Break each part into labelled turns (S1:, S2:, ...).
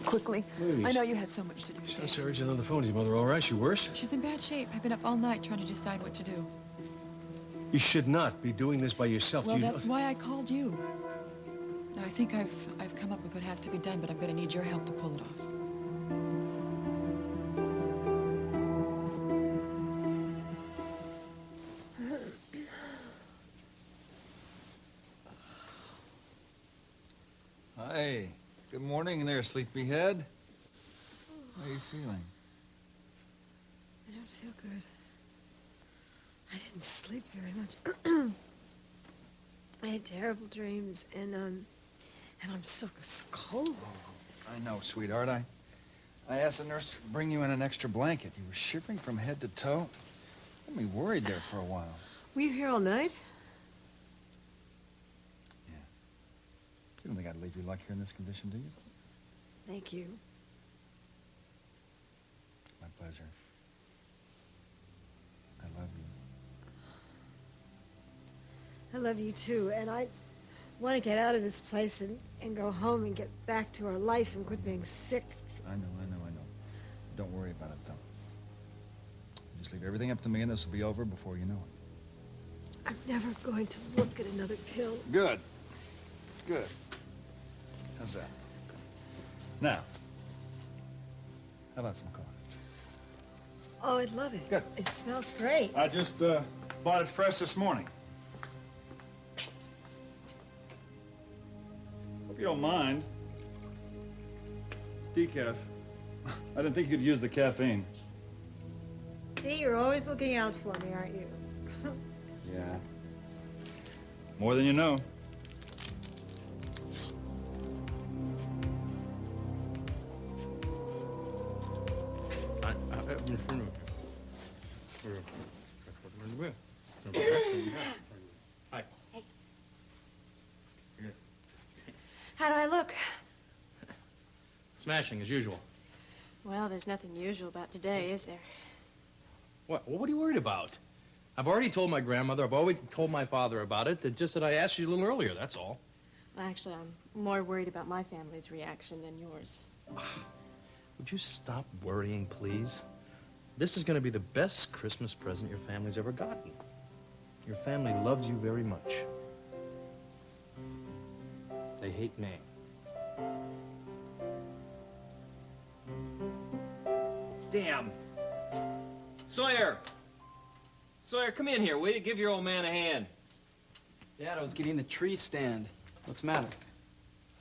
S1: quickly.
S2: Please.
S1: I know you had so much to do today.
S2: Sounds so urgent on the phone. Is your mother all right? She worse?
S1: She's in bad shape. I've been up all night trying to decide what to do.
S2: You should not be doing this by yourself.
S1: Well, that's why I called you. Now, I think I've come up with what has to be done, but I'm going to need your help to pull it off.
S3: Hi. Good morning there, sleepyhead. How are you feeling?
S4: I don't feel good. I didn't sleep very much. I had terrible dreams, and I'm so cold.
S3: Oh, I know, sweetheart. I asked the nurse to bring you in an extra blanket. You were shivering from head to toe. Had me worried there for a while.
S4: Were you here all night?
S3: You don't think I'd leave you like here in this condition, do you?
S4: Thank you.
S3: My pleasure. I love you.
S4: I love you, too, and I want to get out of this place and go home and get back to our life and quit being sick.
S3: I know. Don't worry about it, though. Just leave everything up to me, and this will be over before you know it.
S4: I'm never going to look at another pill.
S3: Good. Good. How's that? Now, how about some coffee?
S4: Oh, I'd love it.
S3: Good.
S4: It smells great.
S3: I just bought it fresh this morning. Hope you don't mind. It's decaf. I didn't think you'd use the caffeine.
S4: See, you're always looking out for me, aren't you?
S3: Yeah. More than you know.
S5: Hi.
S6: How do I look?
S5: Smashing, as usual.
S6: Well, there's nothing usual about today, is there?
S5: What are you worried about? I've already told my grandmother, I've already told my father about it. It's just that I asked you a little earlier, that's all.
S6: Well, actually, I'm more worried about my family's reaction than yours.
S5: Would you stop worrying, please? This is going to be the best Christmas present your family's ever gotten. Your family loves you very much. They hate me.
S7: Damn. Sawyer! Sawyer, come in here, will you? Give your old man a hand.
S8: Dad, I was getting the tree stand. What's the matter?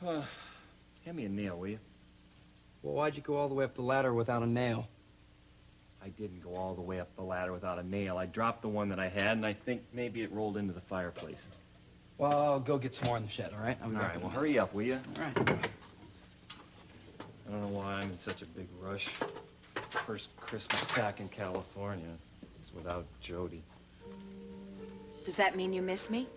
S7: Hand me a nail, will you?
S8: Well, why'd you go all the way up the ladder without a nail?
S7: I didn't go all the way up the ladder without a nail. I dropped the one that I had, and I think maybe it rolled into the fireplace.
S8: Well, I'll go get some more in the shed, all right?
S7: All right, well, hurry up, will you?
S8: All right.
S7: I don't know why I'm in such a big rush. First Christmas back in California. It's without Jody.
S6: Does that mean you miss me?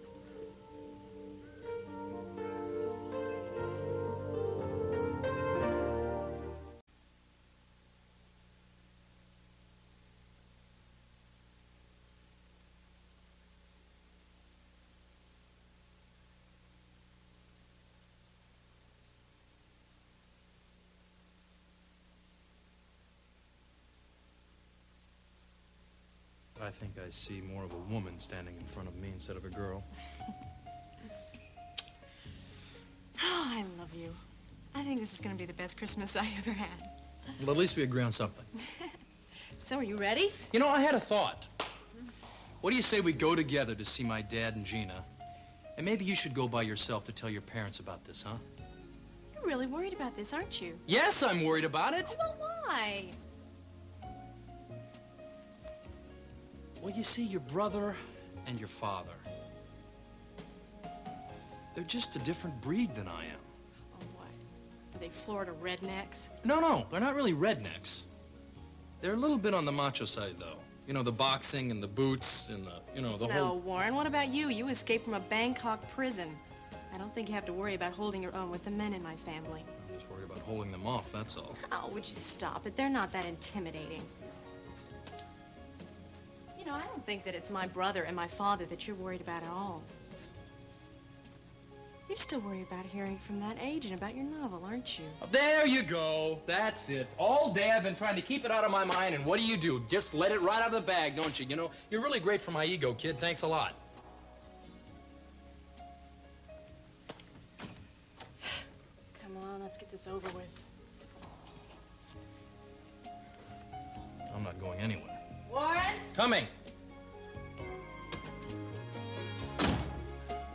S5: I think I see more of a woman standing in front of me instead of a girl.
S6: Oh, I love you. I think this is going to be the best Christmas I ever had.
S5: Well, at least we agree on something.
S6: So, are you ready?
S5: You know, I had a thought. What do you say we go together to see my dad and Gina? And maybe you should go by yourself to tell your parents about this, huh?
S6: You're really worried about this, aren't you?
S5: Yes, I'm worried about it.
S6: Oh, well, why?
S5: Well, you see, your brother and your father, they're just a different breed than I am.
S6: Oh, what? Are they Florida rednecks?
S5: No, they're not really rednecks. They're a little bit on the macho side, though. You know, the boxing and the boots and the whole...
S6: No, Warren, what about you? You escaped from a Bangkok prison. I don't think you have to worry about holding your own with the men in my family.
S5: I'm just worried about holding them off, that's all.
S6: Oh, would you stop it? They're not that intimidating. You know, I don't think that it's my brother and my father that you're worried about at all. You still worry about hearing from that agent about your novel, aren't you?
S5: There you go. That's it. All day I've been trying to keep it out of my mind, and what do? Just let it right out of the bag, don't you? You know, you're really great for my ego, kid. Thanks a lot.
S6: Come on, let's get this over with.
S5: I'm not going anywhere.
S6: Warren?
S5: Coming.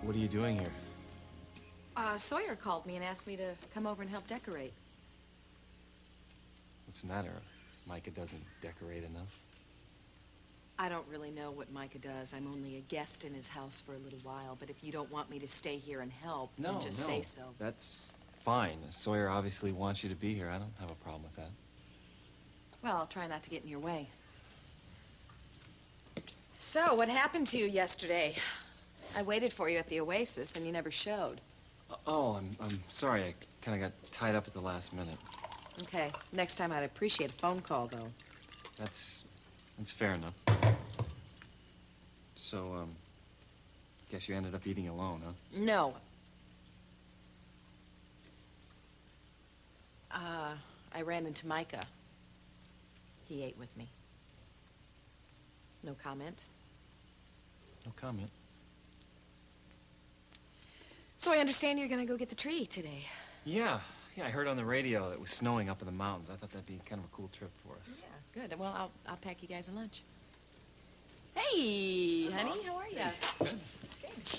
S9: What are you doing here?
S1: Sawyer called me and asked me to come over and help decorate.
S9: What's the matter? Micah doesn't decorate enough?
S1: I don't really know what Micah does. I'm only a guest in his house for a little while, but if you don't want me to stay here and help, then just say so.
S9: That's fine. Sawyer obviously wants you to be here. I don't have a problem with that.
S1: Well, I'll try not to get in your way. So, what happened to you yesterday? I waited for you at the Oasis, and you never showed.
S9: Oh, I'm sorry. I kind of got tied up at the last minute.
S1: Okay. Next time I'd appreciate a phone call, though.
S9: That's fair enough. So, guess you ended up eating alone, huh?
S1: No. I ran into Micah. He ate with me. No comment.
S9: No comment.
S1: So I understand you're gonna go get the tree today.
S9: Yeah, I heard on the radio it was snowing up in the mountains. I thought that'd be kind of a cool trip for us.
S1: Yeah, good. Well, I'll pack you guys a lunch. Hey, honey, how are you?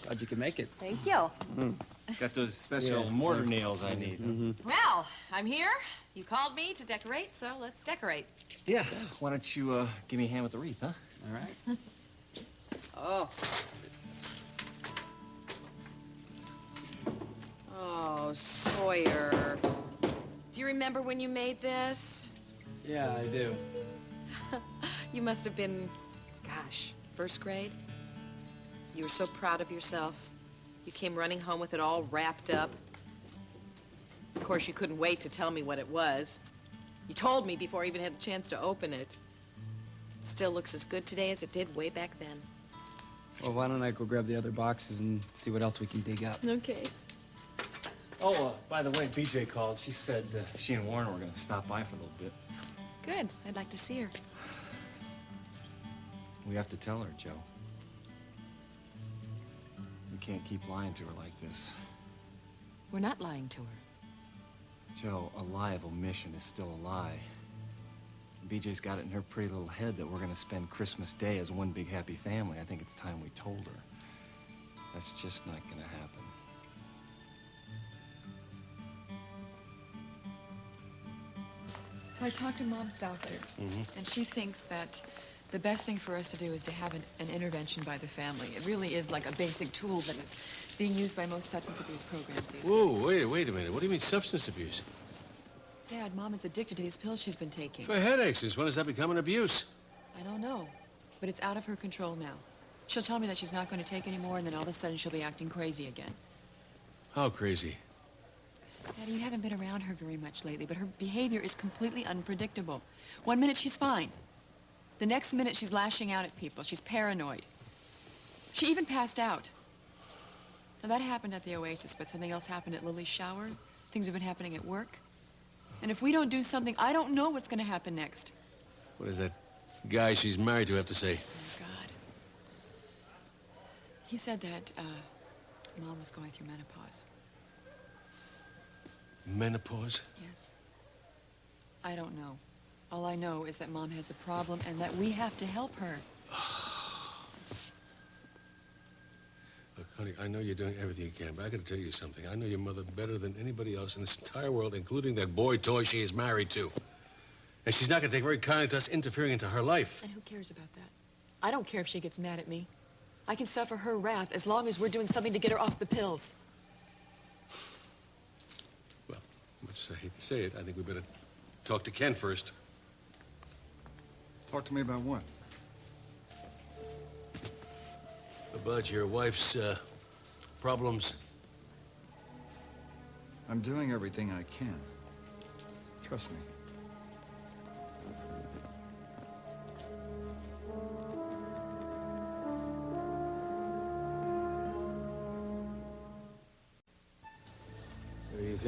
S8: Glad you could make it.
S1: Thank you.
S9: Got those special mortar nails I need.
S1: Well, I'm here. You called me to decorate, so let's decorate.
S9: Yeah. Why don't you give me a hand with the wreath, huh?
S8: All right.
S1: Oh. Oh, Sawyer. Do you remember when you made this?
S8: Yeah, I do.
S1: You must have been, gosh, first grade. You were so proud of yourself. You came running home with it all wrapped up. Of course, you couldn't wait to tell me what it was. You told me before I even had the chance to open it. It still looks as good today as it did way back then.
S8: Well, why don't I go grab the other boxes and see what else we can dig up?
S1: Okay.
S9: Oh, by the way, BJ called. She said she and Warren were going to stop by for a little bit.
S1: Good. I'd like to see her.
S9: We have to tell her, Joe. We can't keep lying to her like this.
S1: We're not lying to her.
S9: Joe, a lie of omission is still a lie. BJ's got it in her pretty little head that we're going to spend Christmas Day as one big happy family. I think it's time we told her. That's just not going to happen.
S1: So I talked to Mom's doctor, and she thinks that the best thing for us to do is to have an intervention by the family. It really is like a basic tool that is being used by most substance abuse programs these days.
S2: Whoa, wait a minute. What do you mean substance abuse?
S1: Dad, Mom is addicted to these pills she's been taking.
S2: For headaches. Since when does that become an abuse?
S1: I don't know, but it's out of her control now. She'll tell me that she's not going to take any more, and then all of a sudden she'll be acting crazy again.
S2: How crazy?
S1: Daddy, you haven't been around her very much lately, but her behavior is completely unpredictable. One minute she's fine. The next minute she's lashing out at people. She's paranoid. She even passed out. Now that happened at the Oasis, but something else happened at Lily's shower. Things have been happening at work. And if we don't do something, I don't know what's going to happen next.
S2: What does that guy she's married to have to say?
S1: Oh, God. He said that, Mom was going through menopause.
S2: Menopause?
S1: Yes. I don't know. All I know is that Mom has a problem and that we have to help her.
S2: Look, honey, I know you're doing everything you can, but I gotta tell you something. I know your mother better than anybody else in this entire world, including that boy toy she is married to. And she's not gonna take very kindly to us interfering into her life.
S1: And who cares about that? I don't care if she gets mad at me. I can suffer her wrath as long as we're doing something to get her off the pills.
S2: Well, much as I hate to say it, I think we better talk to Ken first.
S3: Talk to me about what?
S2: About your wife's, problems.
S3: I'm doing everything I can. Trust me.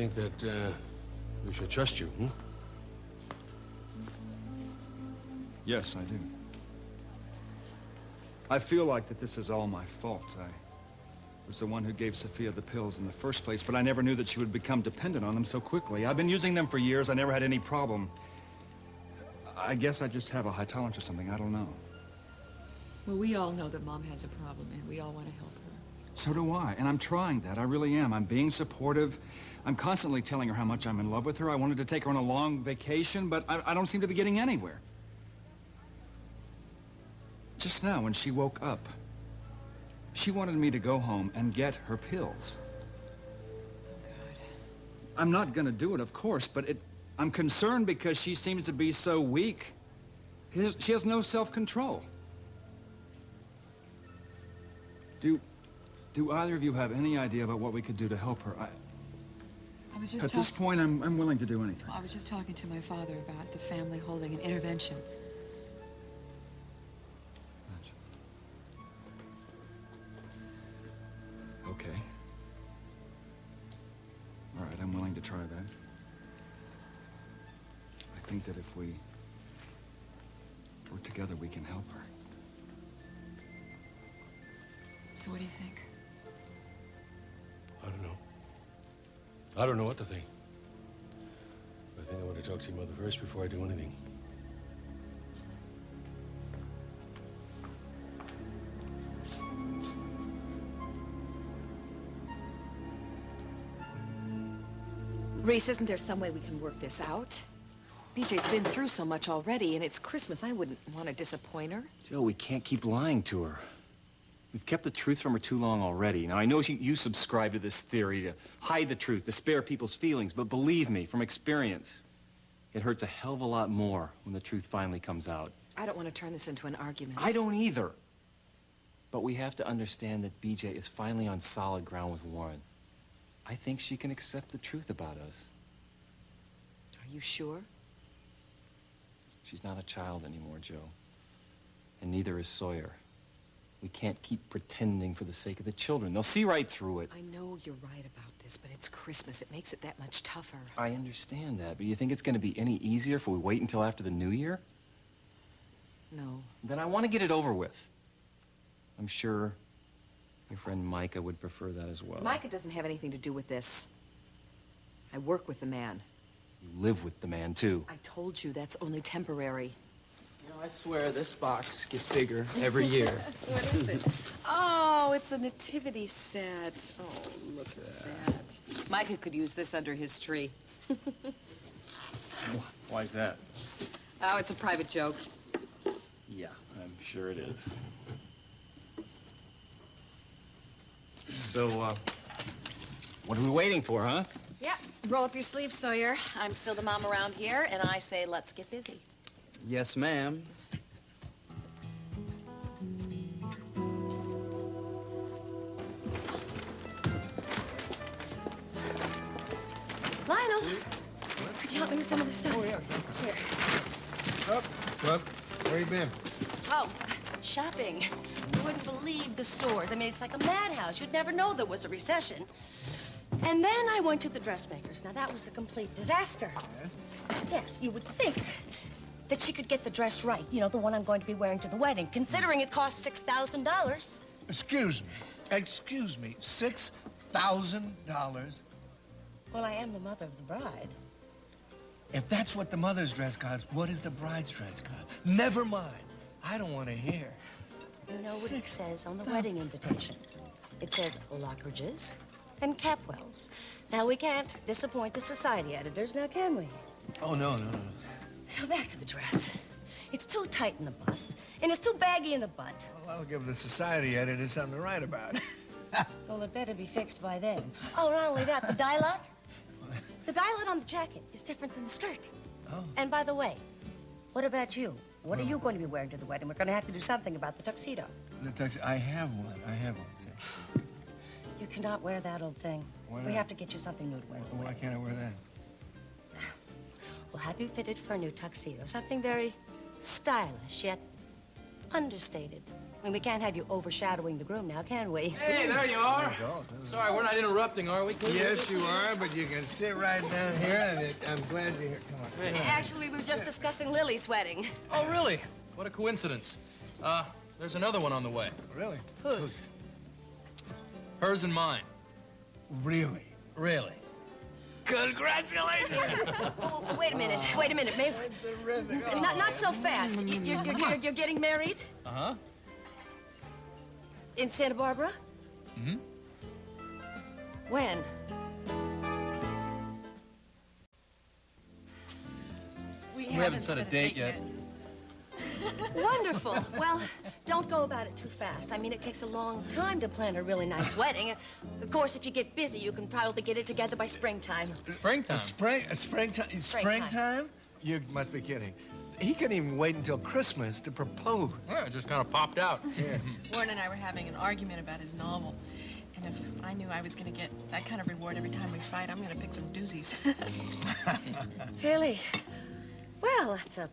S2: think that we should trust you, hmm?
S3: Yes, I do. I feel like that this is all my fault. I was the one who gave Sophia the pills in the first place, but I never knew that she would become dependent on them so quickly. I've been using them for years. I never had any problem. I guess I just have a high tolerance or something. I don't know.
S1: Well, we all know that Mom has a problem, and we all want to help her.
S3: So do I, and I'm trying that. I really am. I'm being supportive. I'm constantly telling her how much I'm in love with her. I wanted to take her on a long vacation, but I don't seem to be getting anywhere. Just now, when she woke up, she wanted me to go home and get her pills.
S1: Oh, God.
S3: I'm not going to do it, of course, but I'm concerned because she seems to be so weak. She has no self-control. Do either of you have any idea about what we could do to help her?
S1: I was just
S3: At this point, I'm willing to do anything.
S1: Well, I was just talking to my father about the family holding an intervention.
S3: Okay. All right, I'm willing to try that. I think that if we work together, we can help her.
S1: So what do you think?
S2: I don't know. I don't know what to think. I think I want to talk to your mother first before I do anything.
S10: Reese, isn't there some way we can work this out? BJ's been through so much already, and it's Christmas. I wouldn't want to disappoint her.
S9: Joe, we can't keep lying to her. We've kept the truth from her too long already. Now, I know you subscribe to this theory to hide the truth, to spare people's feelings, but believe me, from experience, it hurts a hell of a lot more when the truth finally comes out.
S10: I don't want to turn this into an argument.
S9: I don't either. But we have to understand that BJ is finally on solid ground with Uorren. I think she can accept the truth about us.
S10: Are you sure?
S9: She's not a child anymore, Joe. And neither is Sawyer. We can't keep pretending for the sake of the children. They'll see right through it.
S10: I know you're right about this, but it's Christmas. It makes it that much tougher.
S9: I understand that, but you think it's going to be any easier if we wait until after the New Year?
S10: No.
S9: Then I want to get it over with. I'm sure your friend Micah would prefer that as well.
S10: Micah doesn't have anything to do with this. I work with the man.
S9: You live with the man, too.
S10: I told you that's only temporary.
S5: You know, I swear this box gets bigger every year.
S10: What is it? Oh, it's a nativity set. Oh, look at that. Micah could use this under his tree.
S9: Why's that?
S10: Oh, it's a private joke.
S9: Yeah, I'm sure it is. So, what are we waiting for, huh?
S10: Yeah, roll up your sleeves, Sawyer. I'm still the mom around here, and I say let's get busy.
S8: Yes, ma'am.
S4: Lionel, could you help me with some of this stuff?
S2: Oh, yeah.
S4: Here.
S2: Up, up. Where you been?
S11: Oh, shopping. You wouldn't believe the stores. I mean, it's like a madhouse. You'd never know there was a recession. And then I went to the dressmakers. Now, that was a complete disaster. Yes, you would think that she could get the dress right. You know, the one I'm going to be wearing to the wedding, considering it costs $6,000.
S12: Excuse me, $6,000?
S11: Well, I am the mother of the bride.
S12: If that's what the mother's dress costs, what is the bride's dress cost? Never mind. I don't want to hear.
S11: You know what it says on the wedding invitations? It says Lockridge's and Capwell's. Now, we can't disappoint the society editors, now can we?
S12: Oh, no.
S11: So back to the dress. It's too tight in the bust, and it's too baggy in the butt.
S12: Well, I'll give the society editor something to write about.
S11: Well, it better be fixed by then. Oh, not only that, the dye-lot. The dye-lot on the jacket is different than the skirt.
S12: Oh.
S11: And by the way, what about you? What are you going to be wearing to the wedding? We're going to have to do something about the tuxedo.
S12: The tuxedo, I have one.
S11: You cannot wear that old thing.
S12: Why
S11: We
S12: not?
S11: have to get you something new to wear.
S12: Well, why can't I wear that?
S11: We'll have you fitted for a new tuxedo. Something very stylish, yet understated. I mean, we can't have you overshadowing the groom now, can we?
S5: Hey, there you are. Sorry, we're not interrupting, are we?
S12: Yes, you are, but you can sit right down here, and I'm glad you're here. Come on.
S11: Actually, we were just discussing Lily's wedding.
S5: Oh, really? What a coincidence. There's another one on the way.
S12: Really?
S11: Whose?
S5: Hers and mine.
S12: Really?
S5: Really?
S12: Congratulations!
S11: Oh, wait a minute. Wait a minute. Maybe... Not so fast. You're getting married?
S5: Uh-huh.
S11: In Santa Barbara?
S5: Mm-hmm.
S11: When?
S6: We
S5: haven't set a date yet.
S11: Wonderful. Well, don't go about it too fast. I mean, it takes a long time to plan a really nice wedding. Of course, if you get busy, you can probably get it together by springtime.
S5: Springtime?
S12: Springtime?
S11: Springtime?
S12: You must be kidding. He couldn't even wait until Christmas to propose.
S5: Yeah, it just kind of popped out.
S12: Yeah.
S6: Warren and I were having an argument about his novel. And if I knew I was going to get that kind of reward every time we fight, I'm going to pick some doozies.
S11: Really? Well, that's a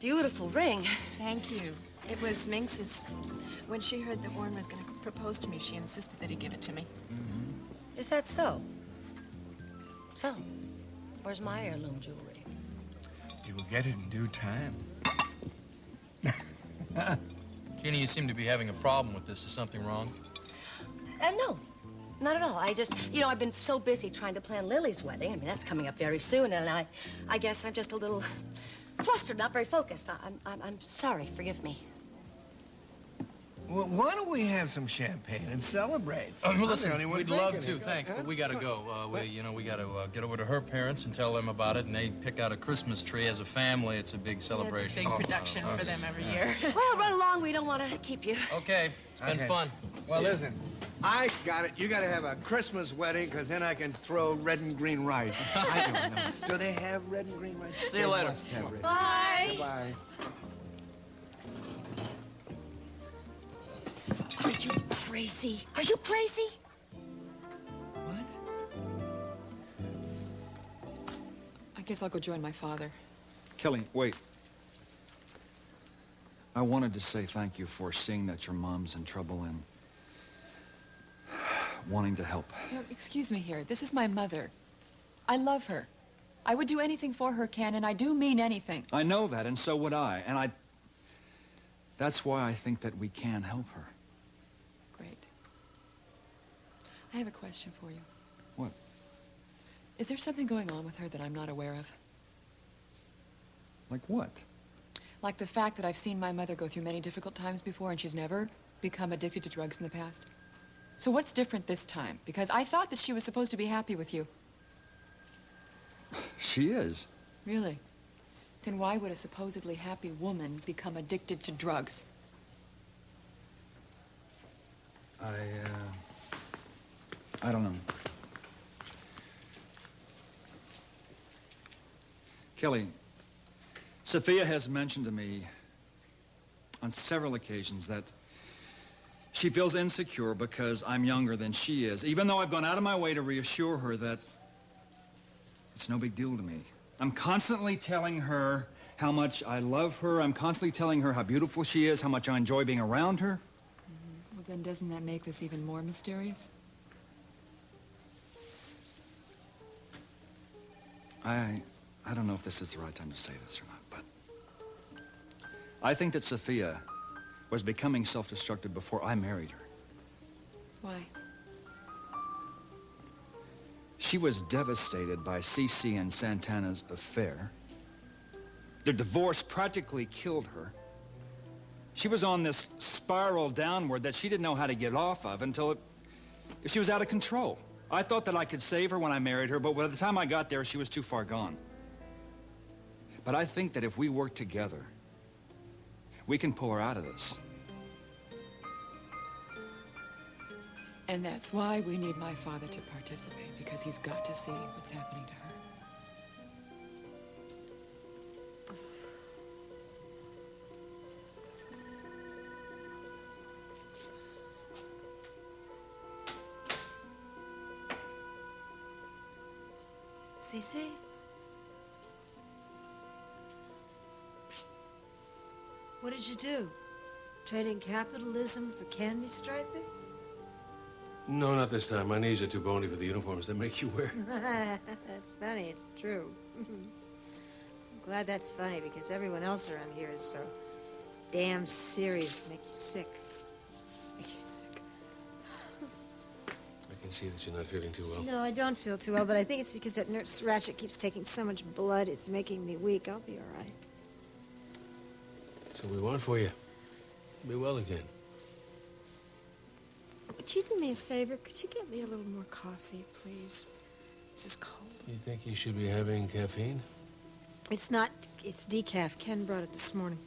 S11: beautiful ring.
S6: Thank you. It was Minx's. When she heard that Warren was going to propose to me, she insisted that he give it to me.
S11: Is that so? So, where's my heirloom jewelry?
S12: You will get it in due time.
S5: Gina, you seem to be having a problem with this. Is something wrong?
S11: No, not at all. I just, I've been so busy trying to plan Lily's wedding. I mean, that's coming up very soon, and I guess I'm just a little flustered, not very focused. I'm sorry. Forgive me.
S12: Well, why don't we have some champagne and celebrate?
S5: Well,
S12: I'm
S5: listen,
S12: the only one
S5: we'd love
S12: drinking
S5: to,
S12: it.
S5: thanks,
S12: Huh?
S5: but we gotta go. We gotta get over to her parents and tell them about it, and they pick out a Christmas tree as a family. It's a big celebration.
S6: It's a big production for them every year.
S11: Well, run along. We don't want to keep you.
S5: Okay, it's been fun.
S12: Well, listen, I got it. You got to have a Christmas wedding, because then I can throw red and green rice. I don't know. Do they have red and green rice?
S5: See you
S12: They
S5: later.
S12: must have red.
S11: Bye.
S12: Bye.
S11: Are you crazy? Are you crazy?
S12: What?
S1: I guess I'll go join my father.
S3: Kelly, wait. I wanted to say thank you for seeing that your mom's in trouble and wanting to help.
S1: No, excuse me here. This is my mother. I love her. I would do anything for her, Ken, and I do mean anything.
S3: I know that, and so would I. And that's why I think that we can help her.
S1: Great. I have a question for you.
S3: What?
S1: Is there something going on with her that I'm not aware of?
S3: Like what?
S1: Like the fact that I've seen my mother go through many difficult times before and she's never become addicted to drugs in the past. So what's different this time? Because I thought that she was supposed to be happy with you.
S3: She is.
S1: Really? Then why would a supposedly happy woman become addicted to drugs?
S3: I don't know. Kelly, Sophia has mentioned to me on several occasions that she feels insecure because I'm younger than she is, even though I've gone out of my way to reassure her that it's no big deal to me. I'm constantly telling her how much I love her. I'm constantly telling her how beautiful she is, how much I enjoy being around her.
S1: Well, then doesn't that make this even more mysterious?
S3: I don't know if this is the right time to say this or not, but I think that Sophia was becoming self-destructive before I married her.
S1: Why?
S3: She was devastated by CC and Santana's affair. Their divorce practically killed her. She was on this spiral downward that she didn't know how to get off of until she was out of control. I thought that I could save her when I married her, but by the time I got there, she was too far gone. But I think that if we work together, we can pull her out of this.
S1: And that's why we need my father to participate, because he's got to see what's happening to her.
S11: Cece? What did you do?
S4: Trading capitalism for candy striping?
S2: No, not this time. My knees are too bony for the uniforms they make you wear.
S4: That's funny. It's true. I'm glad that's funny because everyone else around here is so damn serious. Make you sick. Make you sick.
S2: I can see that you're not feeling too well.
S4: No, I don't feel too well, but I think it's because that nurse Ratchet keeps taking so much blood. It's making me weak. I'll be all right.
S2: That's what we want for you. Be well again.
S4: Would you do me a favor? Could you get me a little more coffee, please? This is cold.
S2: You think you should be having caffeine?
S4: It's not. It's decaf. Ken brought it this morning.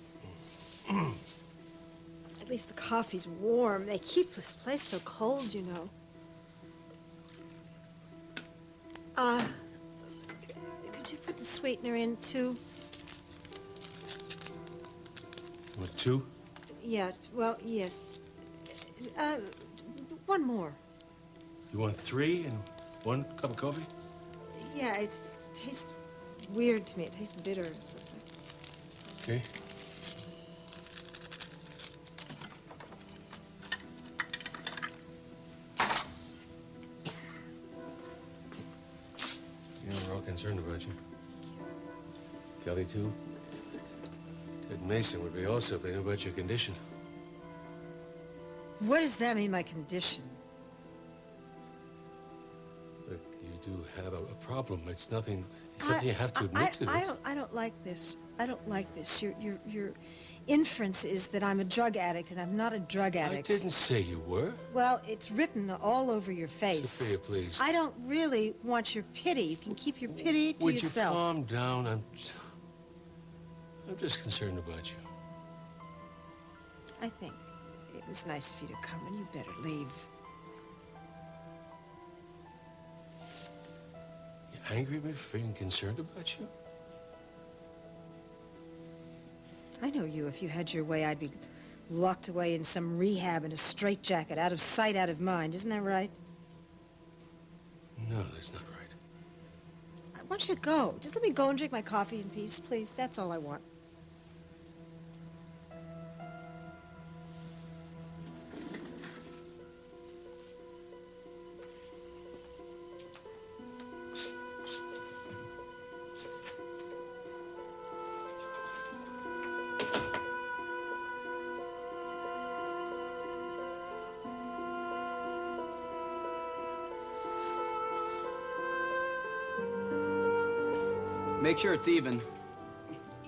S4: At least the coffee's warm. They keep this place so cold, you know. Could you put the sweetener in, too?
S2: What, 2?
S4: Yes. Well, yes. One more.
S2: You want 3 and 1 cup of coffee?
S4: Yeah, it tastes weird to me. It tastes bitter or something.
S2: Okay. You know, we're all concerned about you. Kelly, too. Ted and Mason would be also if they knew about your condition.
S4: What does that mean, my condition?
S2: Look, you do have a problem. It's nothing. It's something you have to admit to.
S4: I don't like this. I don't like this. Your inference is that I'm a drug addict, and I'm not a drug addict.
S2: I didn't say you were.
S4: Well, it's written all over your face.
S2: Sophia, please.
S4: I don't really want your pity. You can keep your pity to
S2: Would
S4: yourself.
S2: you calm down? I'm just concerned about you.
S4: I think it was nice of you to come, and you better leave.
S2: You angry at me for being concerned about you?
S4: I know you. If you had your way, I'd be locked away in some rehab in a straitjacket, out of sight, out of mind. Isn't that right?
S2: No, that's not right.
S4: I want you to go. Just let me go and drink my coffee in peace, please. That's all I want.
S8: Make sure it's even.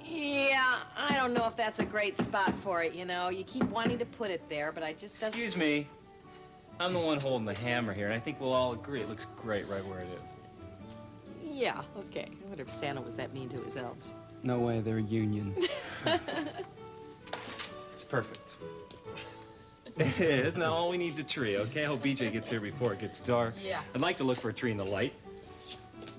S10: Yeah, I don't know if that's a great spot for it, you know. You keep wanting to put it there, but I just doesn't...
S7: Excuse me. I'm the one holding the hammer here, and I think we'll all agree it looks great right where it is.
S10: Yeah, okay. I wonder if Santa was that mean to his elves.
S8: No way, they're union.
S7: It's perfect. It is. Now all we need is a tree, okay? I hope BJ gets here before it gets dark.
S10: Yeah.
S7: I'd like to look for a tree in the light.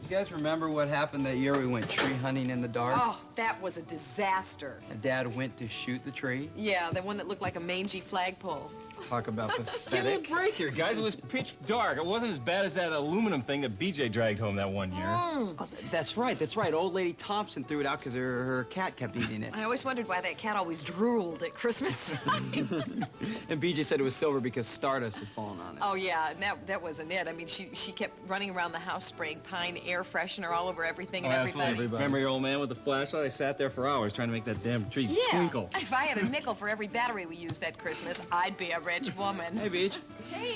S8: You guys remember what happened that year we went tree hunting in the dark?
S10: Oh, that was a disaster.
S8: And Dad went to shoot the tree?
S10: Yeah, the one that looked like a mangy flagpole.
S8: Talk about
S7: Give me a
S8: pathetic.
S7: break here, guys. It was pitch dark. It wasn't as bad as that aluminum thing that BJ dragged home that one year.
S8: Oh, that's right, that's right. Old Lady Thompson threw it out because her cat kept eating it.
S10: I always wondered why that cat always drooled at Christmas time.
S8: And BJ said it was silver because stardust had fallen on it.
S10: Oh, yeah, and that wasn't it. I mean, she kept running around the house spraying pine air freshener all over everything and everybody.
S7: Remember your old man with the flashlight? I sat there for hours trying to make that damn tree twinkle.
S10: If I had a nickel for every battery we used that Christmas, I'd be a rich woman.
S8: Hey, Beach.
S7: Hey.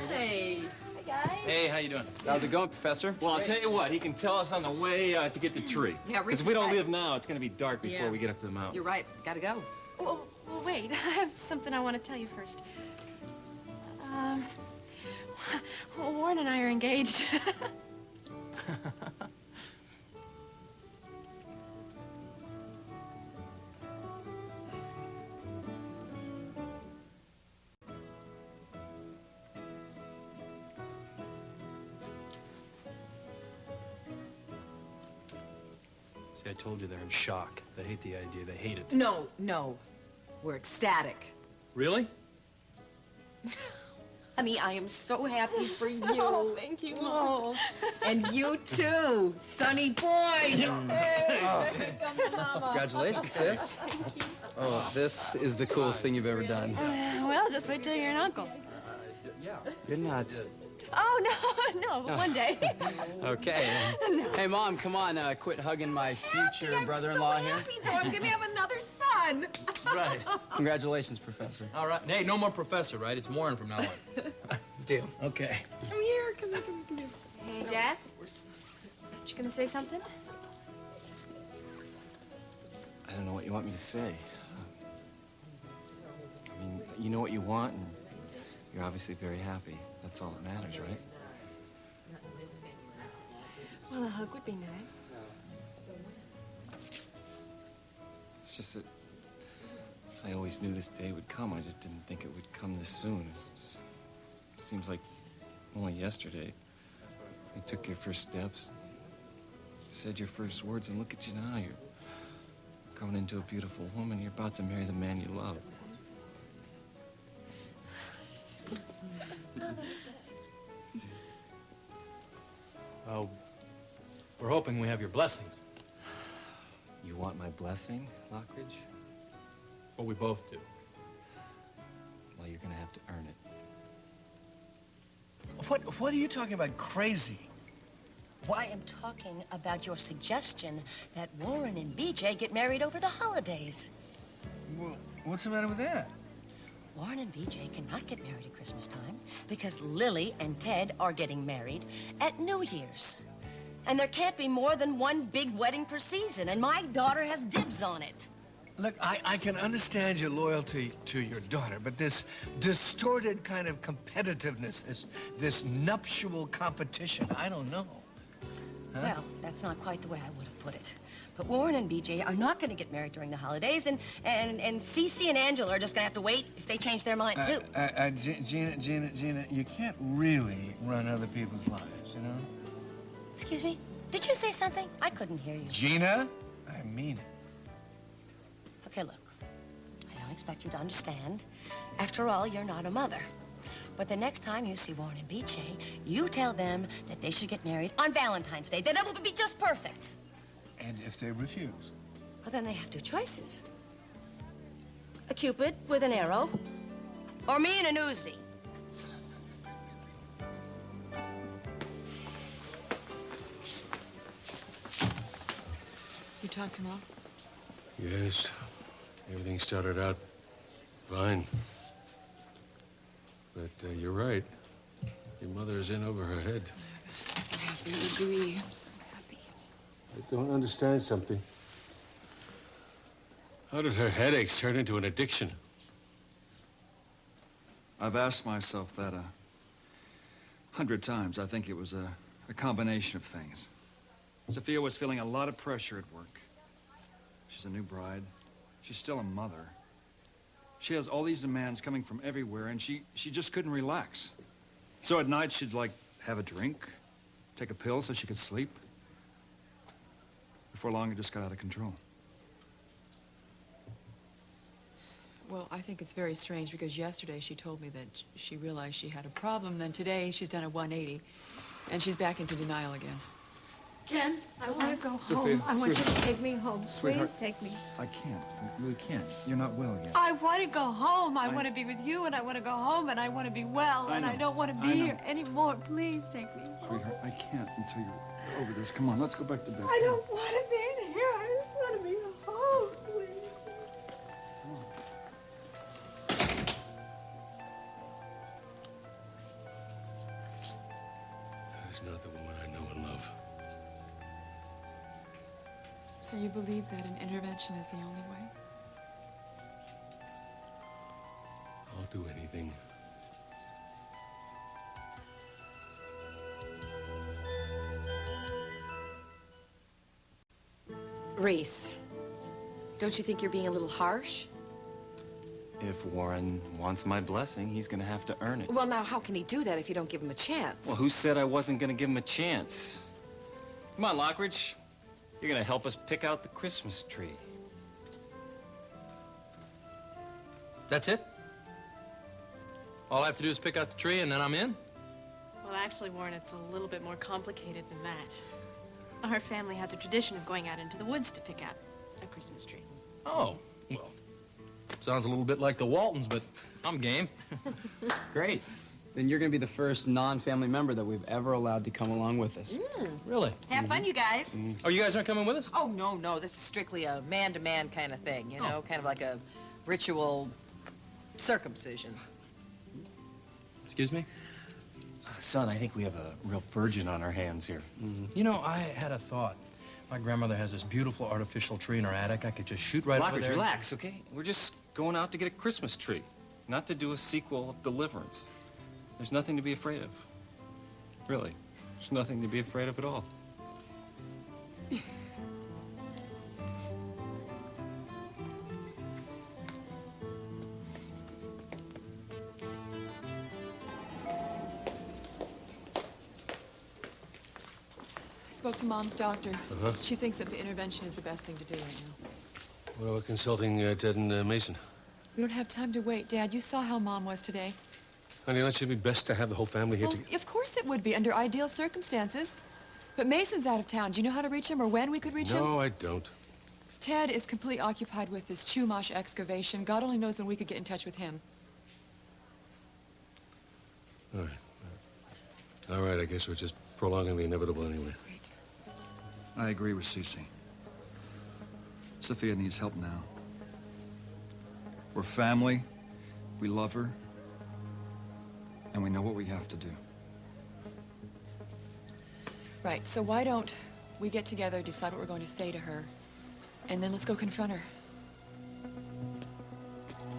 S10: Hey.
S11: Hi, guys.
S8: Hey, how you doing? How's it going, Professor?
S7: Well, I'll tell you what. He can tell us on the way to get the tree.
S10: Yeah,
S7: Because if we don't leave now, it's going to be dark before
S10: Yeah.
S7: we get up to the mountains.
S10: You're right. Gotta go.
S6: Well, wait. I have something I want to tell you first. Well, Warren and I are engaged.
S5: See, I told you they're in shock. They hate the idea. They hate it.
S10: No. We're ecstatic.
S7: Really?
S10: Honey, I am so happy for you.
S6: Oh, thank you, Mom.
S10: Oh, and you too, sonny boy. Hey, here comes Mama.
S8: Congratulations, sis.
S6: Thank you.
S8: Oh, this is the coolest thing you've ever done.
S6: Well, just wait till you're an uncle.
S8: You're not.
S6: Oh, no, but one day.
S8: Okay.
S6: No.
S8: Hey, Mom, come on. Quit hugging my future brother-in-law here.
S10: I'm gonna have another son.
S5: Right.
S8: Congratulations, Professor.
S5: All right. Hey, no more professor, right? It's Warren from now on.
S8: Deal.
S5: Okay.
S10: Come here, come here, come here.
S6: Hey, Dad? You gonna say something?
S9: I don't know what you want me to say. I mean, you know what you want, and you're obviously very happy. That's all that matters, right?
S6: Well, a hug would be nice.
S9: It's just that I always knew this day would come. I just didn't think it would come this soon. It seems like only yesterday you took your first steps, said your first words, and look at you now. You're growing into a beautiful woman. You're about to marry the man you love.
S5: Well, we're hoping we have your blessings.
S9: You want my blessing, Lockridge?
S5: Well, we both do.
S9: Well, you're gonna have to earn it.
S12: What are you talking about, crazy?
S11: I am talking about your suggestion that Warren and BJ get married over the holidays.
S12: Well, what's the matter with that?
S11: Warren and BJ cannot get married at Christmas time because Lily and Ted are getting married at New Year's. And there can't be more than one big wedding per season, and my daughter has dibs on it.
S12: Look, I can understand your loyalty to your daughter, but this distorted kind of competitiveness, this nuptial competition, I don't know. Huh?
S11: Well, that's not quite the way I would have put it. But Warren and BJ are not going to get married during the holidays, and Cece and Angela are just going to have to wait if they change their mind, too.
S12: Gina, you can't really run other people's lives, you know?
S11: Excuse me? Did you say something? I couldn't hear you.
S12: Gina, I mean it.
S11: Okay, look. I don't expect you to understand. After all, you're not a mother. But the next time you see Warren and BJ, you tell them that they should get married on Valentine's Day. Then it will be just perfect.
S12: And if they refuse?
S11: Well, then they have two choices. A Cupid with an arrow, or me and an Uzi.
S1: You talked to Mom?
S2: Yes. Everything started out fine. But you're right. Your mother is in over her head.
S1: I'm so happy you agree. I'm so happy.
S2: I don't understand something. How did her headaches turn into an addiction?
S3: I've asked myself that 100 times. I think it was a combination of things. Sophia was feeling a lot of pressure at work. She's a new bride. She's still a mother. She has all these demands coming from everywhere, and she just couldn't relax. So at night, she'd, like, have a drink, take a pill so she could sleep. Before long, it just got out of control.
S1: Well, I think it's very strange because yesterday she told me that she realized she had a problem. Then today she's done a 180, and she's back into denial again.
S4: Ken, I want to go
S3: Sophia,
S4: home. I want you to take me home.
S3: Sweetheart.
S4: Please take me.
S3: I can't. I really can't. You're not well yet.
S4: I want to go home. I want to be with you, and I want to go home, and I want to be well, and I don't want to be here anymore. Please take me home.
S3: Sweetheart, I can't until you're over this. Come on, let's go back to bed.
S4: I don't want to be in here. I just want to be home, please.
S2: That's not the woman I know and love.
S1: So you believe that an intervention is the only way?
S2: I'll do anything.
S10: Reese, don't you think you're being a little harsh?
S9: If Warren wants my blessing, he's gonna have to earn it.
S10: Well, now, how can he do that if you don't give him a chance?
S9: Well, who said I wasn't gonna give him a chance? Come on, Lockridge. You're gonna help us pick out the Christmas tree.
S5: That's it? All I have to do is pick out the tree and then I'm in?
S6: Well, actually, Warren, it's a little bit more complicated than that. Our family has a tradition of going out into the woods to pick out a Christmas tree.
S5: Oh, well, Sounds a little bit like the Waltons, but I'm game.
S8: Great. Then you're going to be the first non-family member that we've ever allowed to come along with us.
S5: Really?
S10: Have fun, you guys.
S5: Oh, you guys aren't coming with us?
S10: Oh, no. This is strictly a man-to-man kind of thing, you know? Kind of like a ritual circumcision.
S5: Excuse me?
S9: Son, I think we have a real virgin on our hands here.
S5: You know, I had a thought. My grandmother has this beautiful artificial tree in her attic. I could just shoot right over there.
S9: Relax, okay? We're just going out to get a Christmas tree, not to do a sequel of Deliverance. There's nothing to be afraid of. Really. There's nothing to be afraid of at all.
S1: I spoke to Mom's doctor. She thinks that the intervention is the best thing to do right now.
S2: Well, we're consulting Ted and Mason.
S1: We don't have time to wait, Dad. You saw how Mom was today.
S2: Honey, don't it be best to have the whole family here
S1: Well,
S2: together?
S1: of course it would be, under ideal circumstances. But Mason's out of town. Do you know how to reach him or when we could reach him?
S2: No, I don't.
S1: Ted is completely occupied with this Chumash excavation. God only knows when we could get in touch with him.
S2: All right. All right, I guess we're just prolonging the inevitable anyway.
S1: Great.
S3: I agree with Cece. Sophia needs help now. We're family. We love her. And we know what we have to do.
S1: Right, so why don't we get together, decide what we're going to say to her, and then let's go confront her.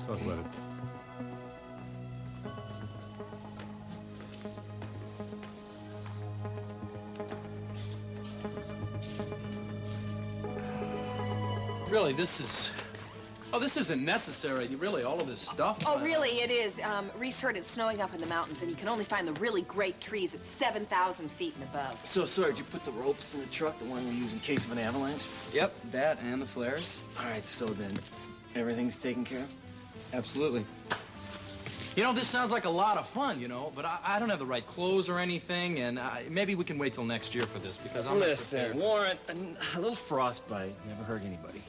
S2: Talk about it.
S5: Really, this isn't necessary. Really, all of this stuff.
S10: Oh, really, it is. Reese heard it's snowing up in the mountains, and you can only find the really great trees at 7,000 feet and above.
S9: So, Sawyer, did you put the ropes in the truck, the one we use in case of an avalanche?
S8: Yep, that and the flares.
S9: All right, so then everything's taken care of?
S8: Absolutely.
S5: You know, this sounds like a lot of fun, you know, but I don't have the right clothes or anything, and maybe we can wait till next year for this, because I'm not prepared.
S9: Listen, Warren, a little frostbite never hurt anybody.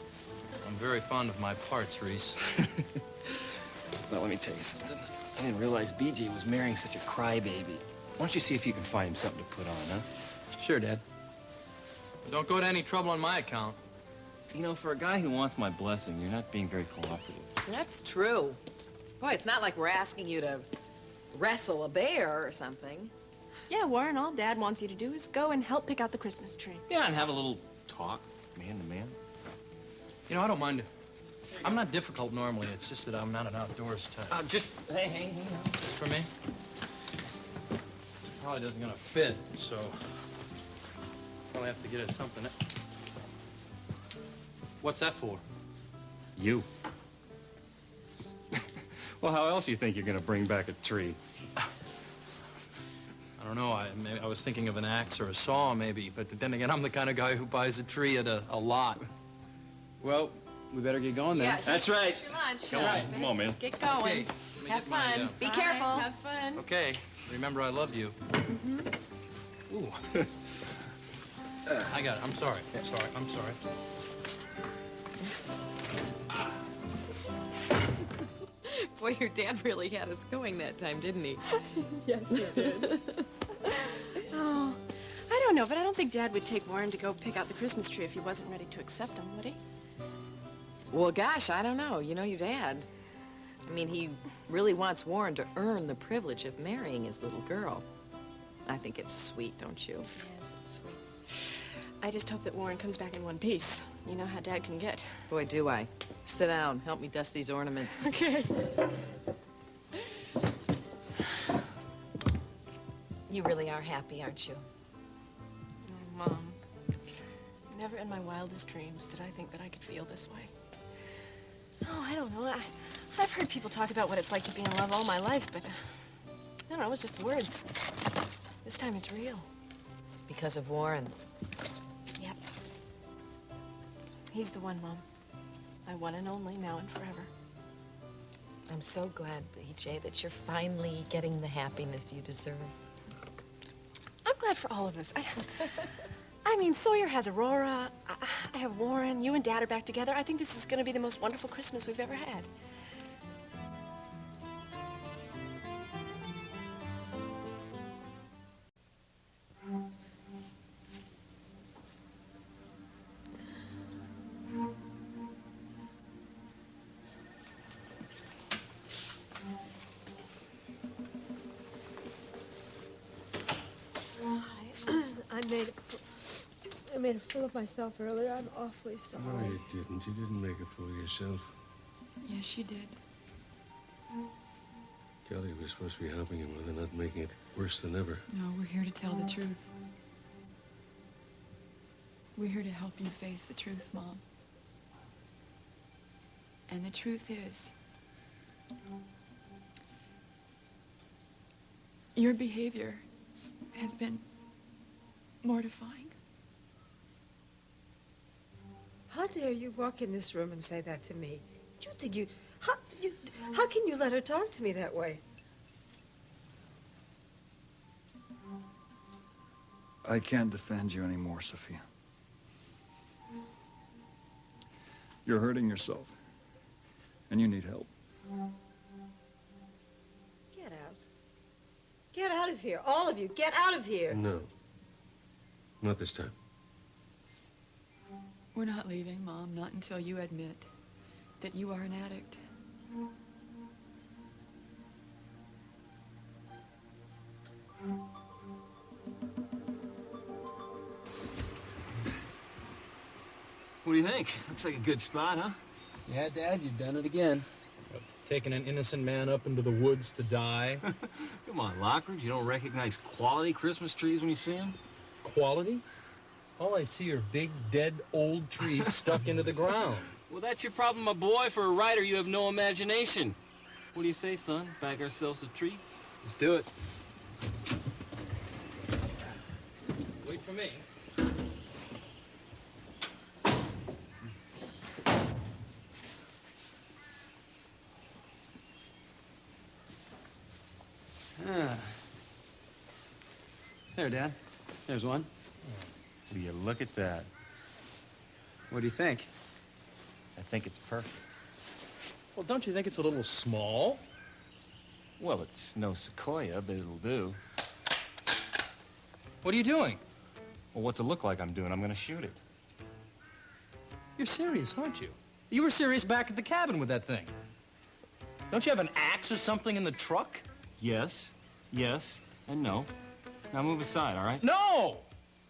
S5: I'm very fond of my parts, Reese.
S9: Well, let me tell you something. I didn't realize B J was marrying such a crybaby. Why don't you see if you can find him something to put on, huh?
S5: Sure, Dad. Don't go to any trouble on my account.
S9: You know, for a guy who wants my blessing, you're not being very cooperative.
S10: That's true. Boy, it's not like we're asking you to wrestle a bear or something.
S6: Yeah, Warren, all Dad wants you to do is go and help pick out the Christmas tree.
S9: Yeah, and have a little talk, man to man.
S5: You know, I don't mind. I'm not difficult normally. It's just that I'm not an outdoors type.
S9: Hey.
S5: Just for me? It probably doesn't gonna fit, so probably have to get it something. What's that for?
S9: You. Well, how else do you think you're gonna bring back a tree?
S5: I don't know. I was thinking of an axe or a saw, maybe. But then again, I'm the kind of guy who buys a tree at a lot.
S8: Well, we better get going then.
S10: Yeah,
S9: That's right.
S10: your lunch.
S9: Come on, come on, man.
S10: Get going.
S5: Okay, let me
S10: Have
S5: get mine
S10: fun.
S5: down.
S10: Be
S6: Bye.
S10: careful.
S6: Have fun.
S5: Okay. Remember, I love you. Ooh. I got it. I'm sorry. I'm sorry.
S10: Boy, your dad really had us going that time, didn't he?
S6: Yes, he did. Oh, I don't know, but I don't think Dad would take Warren to go pick out the Christmas tree if he wasn't ready to accept him, would he?
S10: Well, gosh, I don't know. You know your dad. I mean, he really wants Warren to earn the privilege of marrying his little girl. I think it's sweet, don't you?
S6: Yes, it's sweet. I just hope that Warren comes back in one piece. You know how Dad can get.
S10: Boy, do I. Sit down. Help me dust these ornaments.
S6: Okay.
S10: You really are happy, aren't you?
S6: Oh, Mom. Never in my wildest dreams did I think that I could feel this way. Oh, I don't know. I've heard people talk about what it's like to be in love all my life, but I don't know, it was just words. This time it's real.
S10: Because of Warren.
S6: Yep. He's the one, Mom. My one and only, now and forever.
S10: I'm so glad, BJ, that you're finally getting the happiness you deserve.
S6: I'm glad for all of us. I mean, Sawyer has Aurora. I have Warren. You and Dad are back together. I think this is going to be the most wonderful Christmas we've ever had.
S4: I made a fool of myself earlier. I'm awfully sorry.
S2: No, you didn't. You didn't make a fool of yourself.
S1: Yes, she did.
S2: Kelly was supposed to be helping your mother, not making it worse than ever.
S1: No, we're here to tell the truth. We're here to help you face the truth, Mom. And the truth is, your behavior has been mortifying.
S4: How dare you walk in this room and say that to me? Do you think you... How can you let her talk to me that way?
S3: I can't defend you anymore, Sophia. You're hurting yourself, and you need help.
S4: Get out. Get out of here. All of you, get out of here.
S2: No. Not this time.
S1: We're not leaving, Mom, not until you admit that you are an addict.
S7: What do you think? Looks like a good spot, huh?
S8: Yeah, Dad, you've done it again.
S5: Taking an innocent man up into the woods to die.
S7: Come on, Lockridge. You don't recognize quality Christmas trees when you see them?
S5: Quality? All I see are big, dead, old trees stuck into the ground.
S7: Well, that's your problem, my boy. For a writer, you have no imagination. What do you say, son? Bag ourselves a tree?
S8: Let's do it.
S5: Wait for me.
S8: There, Dad. There's one.
S9: Will you look at that?
S8: What do you think?
S9: I think it's perfect.
S5: Well, don't you think it's a little small?
S9: Well, it's no sequoia, but it'll do.
S5: What are you doing?
S9: Well, what's it look like I'm doing? I'm going to shoot it.
S5: You're serious, aren't you? You were serious back at the cabin with that thing. Don't you have an axe or something in the truck?
S7: Yes, yes, and no. Now move aside, all right?
S5: No!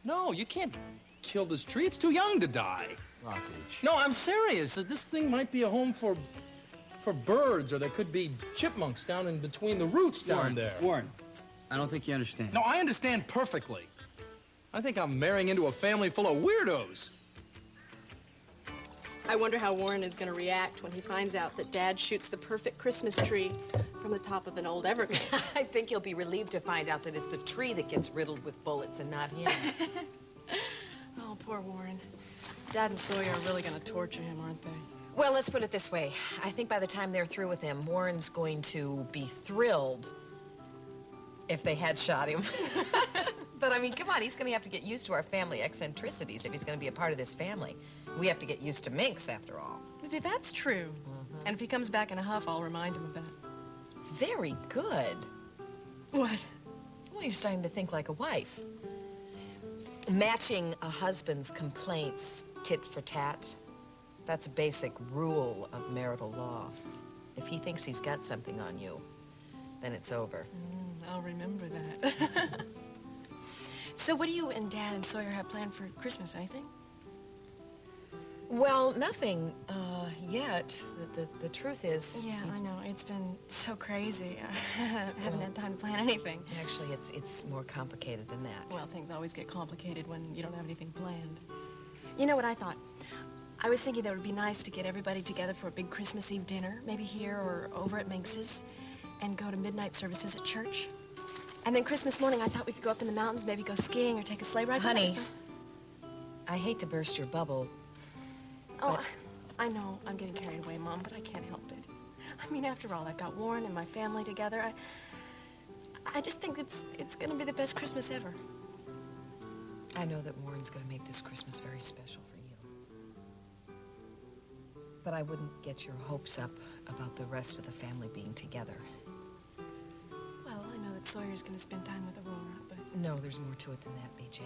S5: No, you can't kill this tree. It's too young to die.
S7: Lockridge.
S5: No, I'm serious. This thing might be a home for birds, or there could be chipmunks down in between the roots down there.
S8: Warren, I don't think you understand.
S5: No, I understand perfectly. I think I'm marrying into a family full of weirdos.
S6: I wonder how Warren is going to react when he finds out that Dad shoots the perfect Christmas tree from the top of an old evergreen.
S10: I think he'll be relieved to find out that it's the tree that gets riddled with bullets and not him.
S6: Oh, poor Warren. Dad and Sawyer are really going to torture him, aren't they?
S10: Well, let's put it this way. I think by the time they're through with him, Warren's going to be thrilled if they had shot him. But, I mean, come on, he's going to have to get used to our family eccentricities if he's going to be a part of this family. We have to get used to minks, after all.
S6: Maybe that's true. And if he comes back in a huff, I'll remind him of that.
S10: Very good.
S6: What?
S10: Well, you're starting to think like a wife. Matching a husband's complaints tit for tat. That's a basic rule of marital law. If he thinks he's got something on you, then it's over.
S6: I'll remember that. So what do you and Dad and Sawyer have planned for Christmas? Anything?
S10: Well, nothing yet. The truth is...
S6: Yeah, I know. It's been so crazy. I haven't had time to plan anything.
S10: Actually, it's more complicated than that.
S6: Well, things always get complicated when you don't have anything planned. You know what I thought? I was thinking that it would be nice to get everybody together for a big Christmas Eve dinner, maybe here or over at Minx's, and go to midnight services at church. And then Christmas morning, I thought we could go up in the mountains, maybe go skiing or take a sleigh ride.
S10: Honey, I hate to burst your bubble.
S6: Oh, I know I'm getting carried away, Mom, but I can't help it. I mean, after all, I've got Warren and my family together. I just think it's going to be the best Christmas ever.
S10: I know that Warren's going to make this Christmas very special for you. But I wouldn't get your hopes up about the rest of the family being together.
S6: Well, I know that Sawyer's going to spend time with Aurora, but...
S10: No, there's more to it than that, BJ.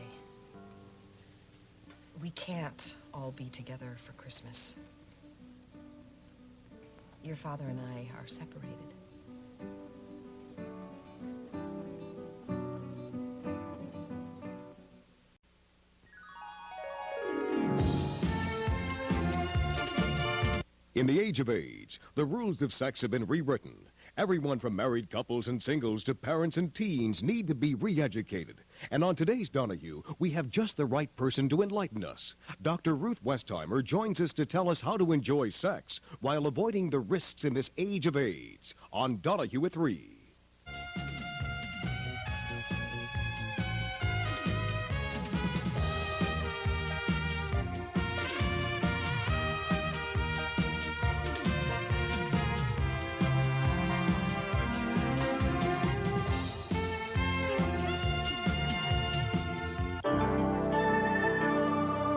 S10: We can't all be together for Christmas. Your father and I are separated.
S13: In the age of AIDS, the rules of sex have been rewritten. Everyone from married couples and singles to parents and teens need to be re-educated. And on today's Donahue, we have just the right person to enlighten us. Dr. Ruth Westheimer joins us to tell us how to enjoy sex while avoiding the risks in this age of AIDS on Donahue at 3.